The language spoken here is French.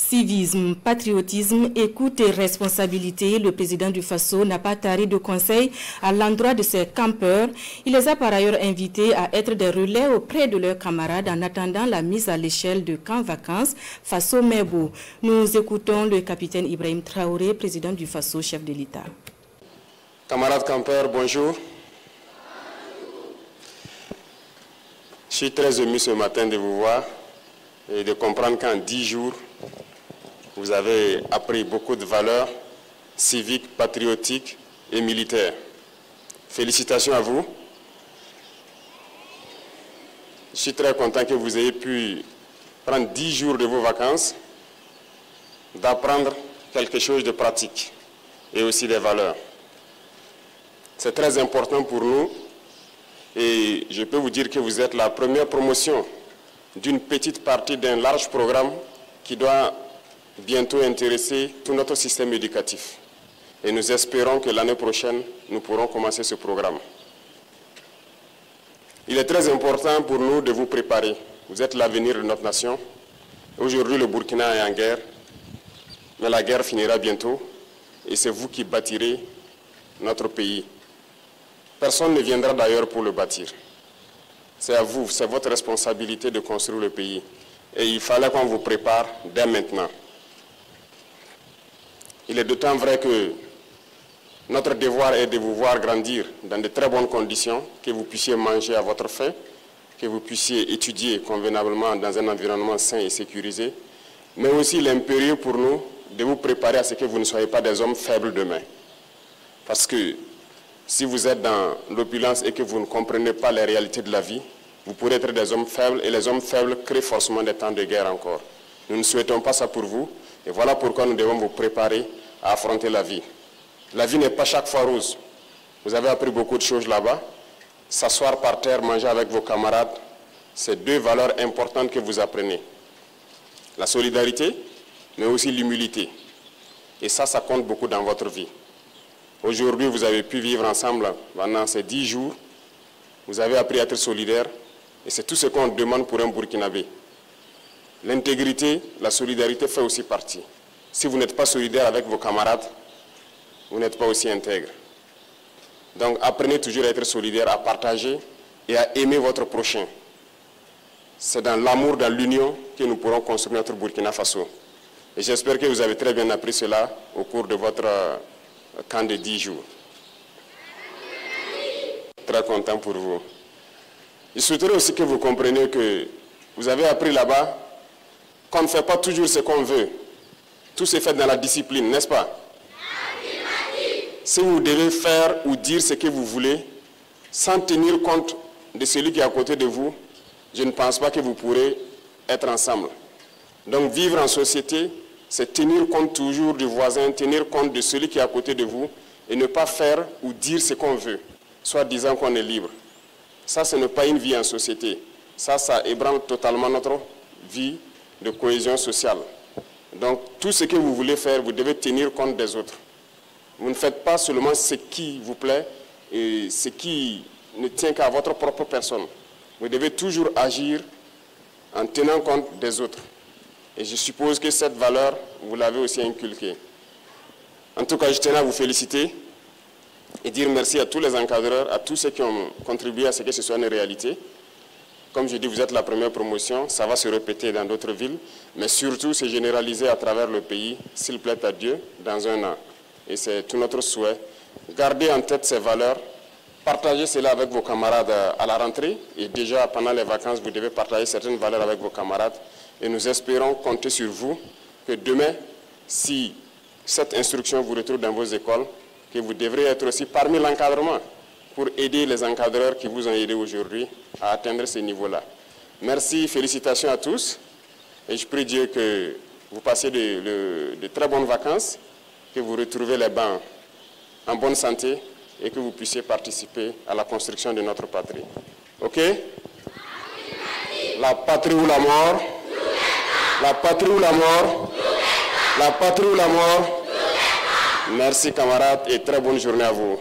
Civisme, patriotisme, écoute et responsabilité, le président du Faso n'a pas tari de conseils à l'endroit de ses campeurs. Il les a par ailleurs invités à être des relais auprès de leurs camarades en attendant la mise à l'échelle de camps vacances Faso Mebo. Nous écoutons le capitaine Ibrahim Traoré, président du Faso, chef de l'État. Camarades campeurs, bonjour. Je suis très ému ce matin de vous voir et de comprendre qu'en 10 jours, vous avez appris beaucoup de valeurs civiques, patriotiques et militaires. Félicitations à vous. Je suis très content que vous ayez pu prendre 10 jours de vos vacances, d'apprendre quelque chose de pratique et aussi des valeurs. C'est très important pour nous et je peux vous dire que vous êtes la première promotion d'une petite partie d'un large programme qui doit bientôt intéresser tout notre système éducatif. Et nous espérons que l'année prochaine, nous pourrons commencer ce programme. Il est très important pour nous de vous préparer. Vous êtes l'avenir de notre nation. Aujourd'hui, le Burkina est en guerre, mais la guerre finira bientôt et c'est vous qui bâtirez notre pays. Personne ne viendra d'ailleurs pour le bâtir. C'est à vous, c'est votre responsabilité de construire le pays. Et il fallait qu'on vous prépare dès maintenant. Il est d'autant vrai que notre devoir est de vous voir grandir dans de très bonnes conditions, que vous puissiez manger à votre faim, que vous puissiez étudier convenablement dans un environnement sain et sécurisé, mais aussi l'impérieux pour nous de vous préparer à ce que vous ne soyez pas des hommes faibles demain. Parce que si vous êtes dans l'opulence et que vous ne comprenez pas les réalités de la vie, vous pourrez être des hommes faibles et les hommes faibles créent forcément des temps de guerre encore. Nous ne souhaitons pas ça pour vous et voilà pourquoi nous devons vous préparer à affronter la vie. La vie n'est pas chaque fois rose. Vous avez appris beaucoup de choses là-bas. S'asseoir par terre, manger avec vos camarades, c'est deux valeurs importantes que vous apprenez. La solidarité, mais aussi l'humilité. Et ça compte beaucoup dans votre vie. Aujourd'hui, vous avez pu vivre ensemble pendant ces 10 jours. Vous avez appris à être solidaire. Et c'est tout ce qu'on demande pour un Burkinabé. L'intégrité, la solidarité fait aussi partie. Si vous n'êtes pas solidaire avec vos camarades, vous n'êtes pas aussi intègre. Donc apprenez toujours à être solidaire, à partager et à aimer votre prochain. C'est dans l'amour, dans l'union que nous pourrons construire notre Burkina Faso. Et j'espère que vous avez très bien appris cela au cours de votre camp de 10 jours. Très content pour vous. Je souhaiterais aussi que vous compreniez que vous avez appris là-bas qu'on ne fait pas toujours ce qu'on veut. Tout se fait dans la discipline, n'est-ce pas? Si vous devez faire ou dire ce que vous voulez, sans tenir compte de celui qui est à côté de vous, je ne pense pas que vous pourrez être ensemble. Donc vivre en société, c'est tenir compte toujours du voisin, tenir compte de celui qui est à côté de vous et ne pas faire ou dire ce qu'on veut, soit disant qu'on est libre. Ça, ce n'est pas une vie en société. Ça ébranle totalement notre vie de cohésion sociale. Donc, tout ce que vous voulez faire, vous devez tenir compte des autres. Vous ne faites pas seulement ce qui vous plaît et ce qui ne tient qu'à votre propre personne. Vous devez toujours agir en tenant compte des autres. Et je suppose que cette valeur, vous l'avez aussi inculquée. En tout cas, je tenais à vous féliciter et dire merci à tous les encadreurs, à tous ceux qui ont contribué à ce que ce soit une réalité. Comme je dis, vous êtes la première promotion, ça va se répéter dans d'autres villes, mais surtout se généraliser à travers le pays, s'il plaît à Dieu, dans un an. Et c'est tout notre souhait. Gardez en tête ces valeurs, partagez cela avec vos camarades à la rentrée, et déjà pendant les vacances, vous devez partager certaines valeurs avec vos camarades. Et nous espérons compter sur vous, que demain, si cette instruction vous retrouve dans vos écoles, que vous devrez être aussi parmi l'encadrement pour aider les encadreurs qui vous ont aidé aujourd'hui à atteindre ce niveau-là. Merci, félicitations à tous. Et je prie Dieu que vous passiez de très bonnes vacances, que vous retrouvez les bancs en bonne santé et que vous puissiez participer à la construction de notre patrie. OK? La patrie ou la mort? La patrie ou la mort? La patrie ou la mort? Merci camarades et très bonne journée à vous.